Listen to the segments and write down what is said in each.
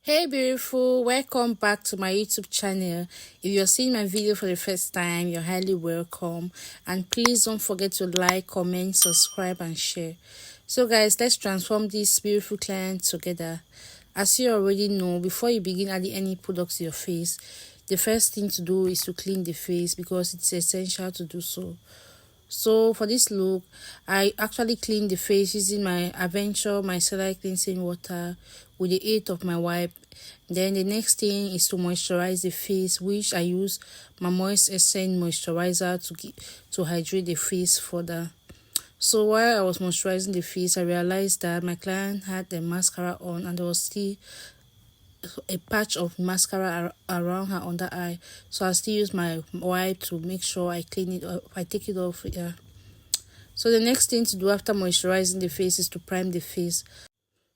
Hey beautiful, welcome back to my YouTube channel. If you're seeing my video for the first time, you're highly welcome, and please don't forget to like, comment, subscribe and share. So guys, let's transform this beautiful client together. As you already know, before you begin adding any products to your face, the first thing to do is to clean the face because it's essential to do so. So for this look, I actually cleaned the face using my Adventure micellar cleansing water with the aid of my wipe. Then the next thing is to moisturize the face, which I use my Moist Essence moisturizer to hydrate the face further. So while I was moisturizing the face, I realized that my client had the mascara on and there was still a patch of mascara around her under eye. So I still use my wipe to make sure I clean it up. I take it off. Yeah. So the next thing to do after moisturizing the face is to prime the face.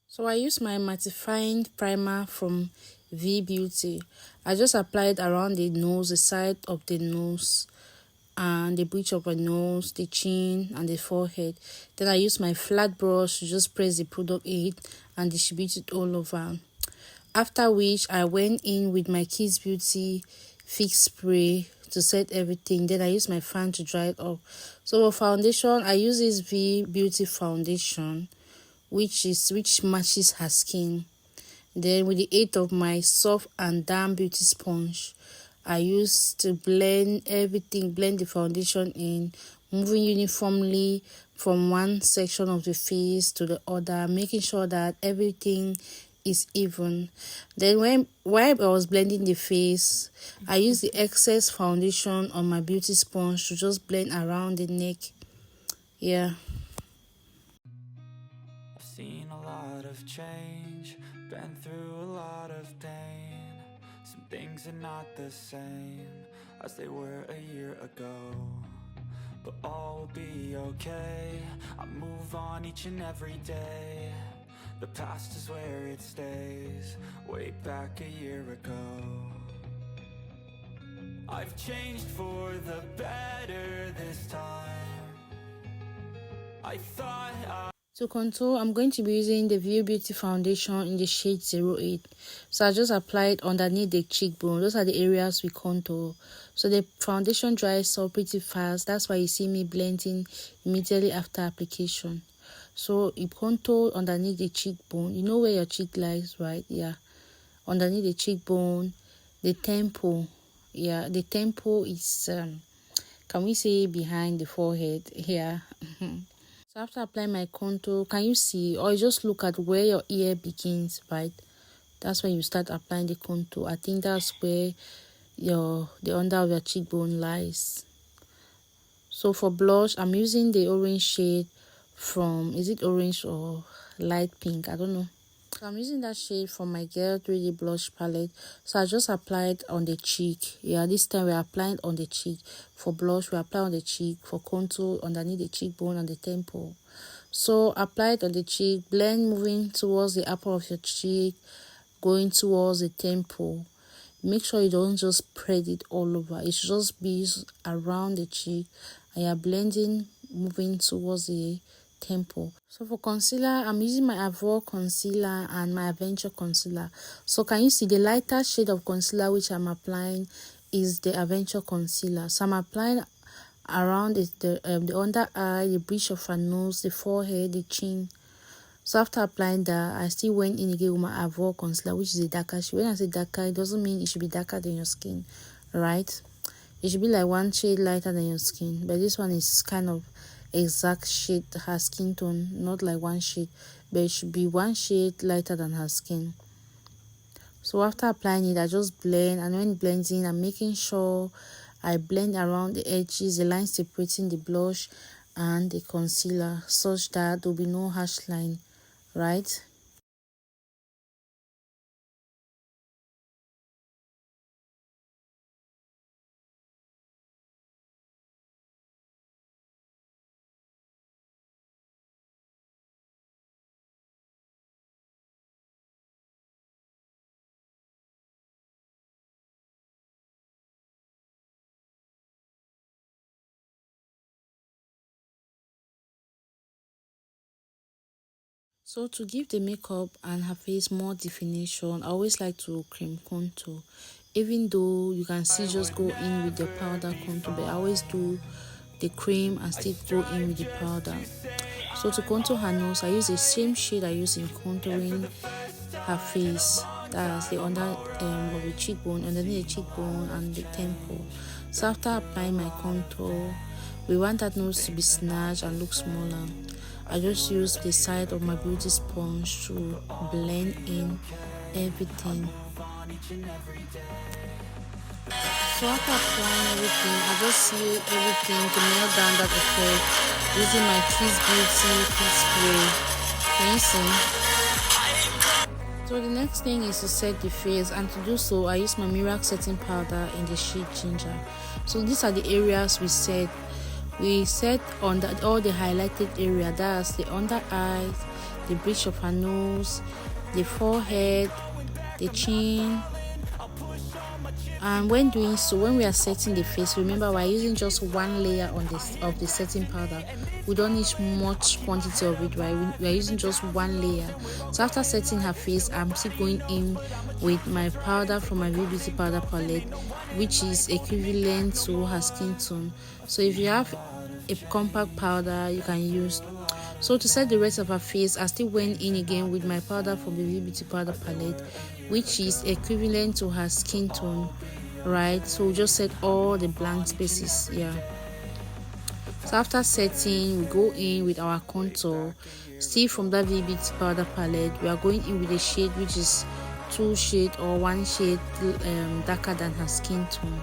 So I use my mattifying primer from Veebeauty. I just applied around the nose, the side of the nose, and the bridge of my nose, the chin, and the forehead. Then I use my flat brush to just press the product in and distribute it all over. After which, I went in with my Kids Beauty Fix Spray to set everything. Then I use my fan to dry it up. So for foundation, I use this Veebeauty foundation, which matches her skin. Then with the aid of my soft and damp beauty sponge, I use to blend everything, blend the foundation in, moving uniformly from one section of the face to the other, making sure that everything is even. Then while I was blending the face, I used the excess foundation on my beauty sponge to just blend around the neck. Yeah. I've seen a lot of change, been through a lot of pain. Some things are not the same as they were a year ago, but all will be okay. I move on each and every day. The past is where it stays, way back a year ago. I've changed for the better this time. I thought To contour, I'm going to be using the Veebeauty foundation in the shade 08. So I just applied underneath the cheekbone. Those are the areas we contour. So the foundation dries up pretty fast. That's why you see me blending immediately after application. So you contour underneath the cheekbone. You know where your cheek lies, right? Yeah. Underneath the cheekbone, the temple. Yeah, the temple is can we say behind the forehead? Yeah. So after applying my contour, can you see, or you just look at where your ear begins, right? That's when you start applying the contour. I think that's where the under of your cheekbone lies. So for blush, I'm using the orange shade from, is it orange or light pink? I don't know. So I'm using that shade from my Girl 3D blush palette. So I just applied on the cheek. Yeah, this time we're applying on the cheek. For blush, we apply on the cheek. For contour, underneath the cheekbone and the temple. So apply it on the cheek, blend moving towards the upper of your cheek, going towards the temple. Make sure you don't just spread it all over. It should just be around the cheek, and you're blending moving towards the temple. So for concealer, I'm using my Avoid concealer and my Adventure concealer. So can you see the lighter shade of concealer which I'm applying is the Adventure concealer. So I'm applying around the under eye, the bridge of her nose, the forehead, the chin. So after applying that, I still went in again with my Avoid concealer, which is a darker shade. When I say darker, it doesn't mean it should be darker than your skin, right? It should be like one shade lighter than your skin, but this one is kind of exact shade her skin tone, not like one shade, but it should be one shade lighter than her skin. So after applying it, I just blend, and when blending, I'm making sure I blend around the edges, the lines separating the blush and the concealer, such that there will be no harsh line, right? So to give the makeup and her face more definition, I always like to cream contour. Even though you can still just go in with the powder contour, but I always do the cream and still go in with the powder. So to contour her nose, I use the same shade I use in contouring her face. That's the under of the cheekbone, underneath the cheekbone and the temple. So after applying my contour, we want that nose to be snatched and look smaller. I just use the side of my beauty sponge to blend in everything. So after applying everything, I just seal everything to nail down that effect using my Kiss Beauty Fit Spray. Can you see? So the next thing is to set the face, and to do so I use my Miracle setting powder in the shade Ginger. So these are the areas we set. We set on all the highlighted area, that's the under eyes, the bridge of her nose, the forehead, the chin. And when doing so, when we are setting the face, remember we're using just one layer on this of the setting powder. We don't need much quantity of it, right? We are using just one layer. So after setting her face, I'm still going in with my powder from my Veebeauty powder palette, which is equivalent to her skin tone. So if you have a compact powder, you can use. So to set the rest of her face, I still went in again with my powder from the Veebeauty powder palette, which is equivalent to her skin tone, right? So we just set all the blank spaces. So after setting, we go in with our contour. Still from that Veebeauty powder palette, we are going in with a shade which is 2 shades or 1 shade darker than her skin tone.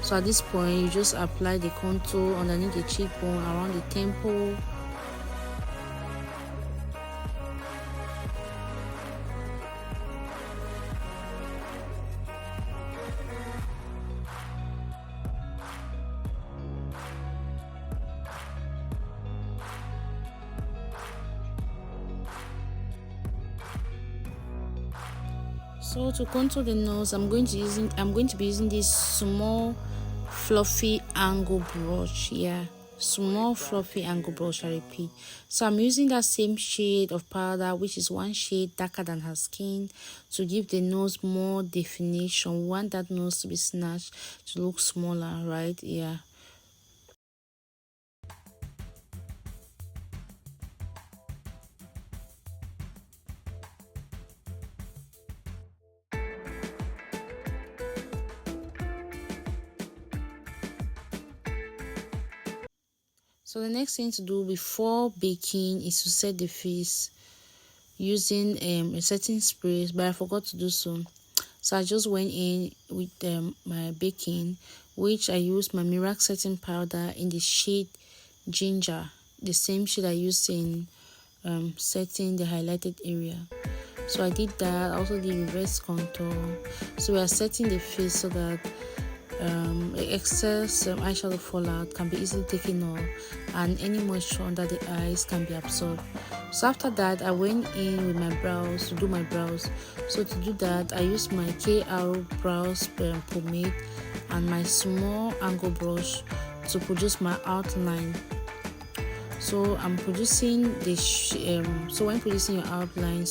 So at this point, you just apply the contour underneath the cheekbone, around the temple. So to contour the nose, I'm going to be using this small fluffy angle brush. Small fluffy angle brush, I repeat. So I'm using that same shade of powder, which is 1 shade darker than her skin, to give the nose more definition. We want that nose to be snatched, to look smaller, right? So the next thing to do before baking is to set the face using a setting spray, but I forgot to do so. So I just went in with my baking, which I used my Miracle setting powder in the shade Ginger, the same shade I used in setting the highlighted area. So I did that. I also did reverse contour. So we are setting the face so that excess eyeshadow fallout can be easily taken off and any moisture under the eyes can be absorbed. So after that, I went in with my brows to do my brows. So to do that, I used my KR brows pomade and my small angle brush to produce my outline. So I'm producing this so when producing your outline,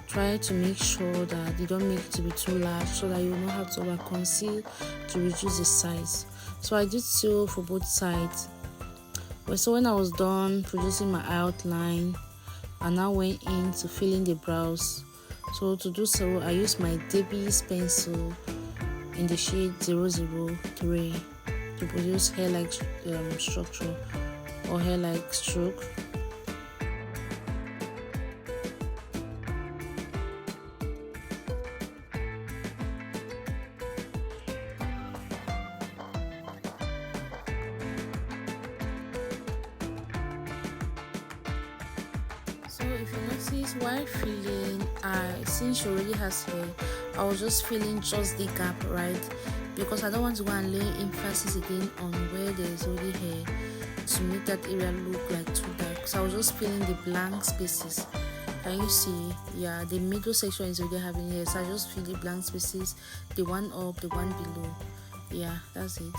try to make sure that you don't make it to be too large, so that you know how to over conceal to reduce the size. So I did so for both sides. So when I was done producing my outline, I now went in to fill in the brows. So to do so, I used my Debbie's pencil in the shade 003 to produce hair-like structure or hair-like stroke. So if you notice, while filling, since she already has hair, I was just filling just the gap, right? Because I don't want to go and lay emphasis again on where there is already hair to make that area look like too dark. So I was just filling the blank spaces. Can you see? Yeah, the middle section is already having hair, so I just fill the blank spaces, the one up, the one below. Yeah, that's it.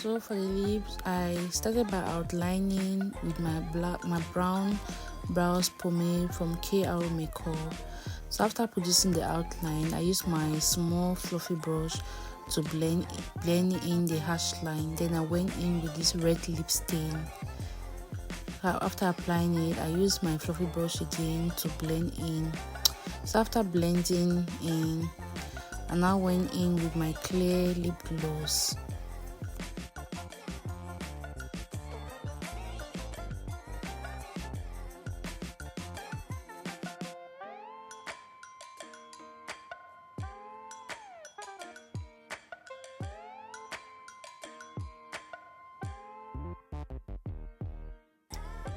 So for the lips, I started by outlining with my brown brows pomade from KR Makeup. So after producing the outline, I used my small fluffy brush to blend in the harsh line. Then I went in with this red lip stain. After applying it, I used my fluffy brush again to blend in. So after blending in, I now went in with my clear lip gloss.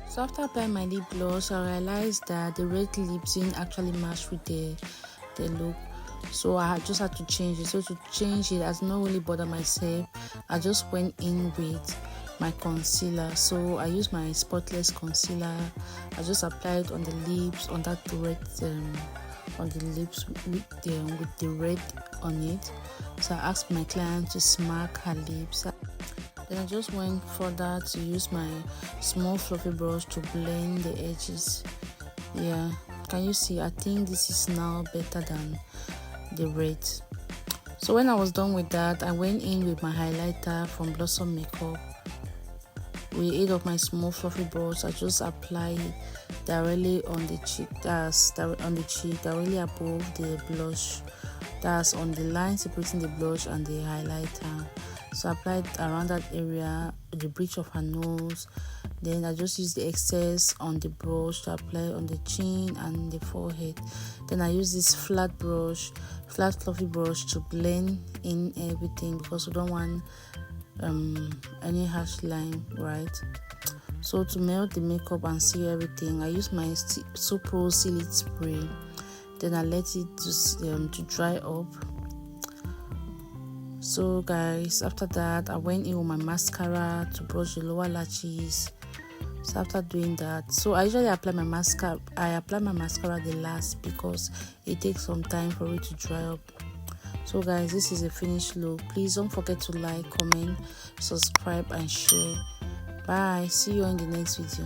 So after applying my lip gloss, I realized that the red lips didn't actually match with the look. So I just had to change it. So to change it, I did not really bother myself. I just went in with my concealer. So I used my spotless concealer. I just applied it on the lips, on that red, on the lips with the red on it. So I asked my client to smack her lips. Then I just went further to use my small fluffy brush to blend the edges. Yeah, can you see? I think this is now better than the red. So when I was done with that, I went in with my highlighter from Blossom Makeup. With aid of my small fluffy brush, I just apply it directly on the cheek. That's directly above the blush. That's on the line separating the blush and the highlighter. So I applied around that area, the bridge of her nose. Then I just use the excess on the brush to apply on the chin and the forehead. Then I use this flat fluffy brush to blend in everything, because we don't want any harsh line, right? So to melt the makeup and seal everything, I use my Supro Seal-It spray. Then I let it to dry up. So guys, after that, I went in with my mascara to brush the lower lashes. So after doing that, so I usually apply my mascara. I apply my mascara the last because it takes some time for it to dry up. So guys, this is a finished look. Please don't forget to like, comment, subscribe and share. Bye. See you in the next video.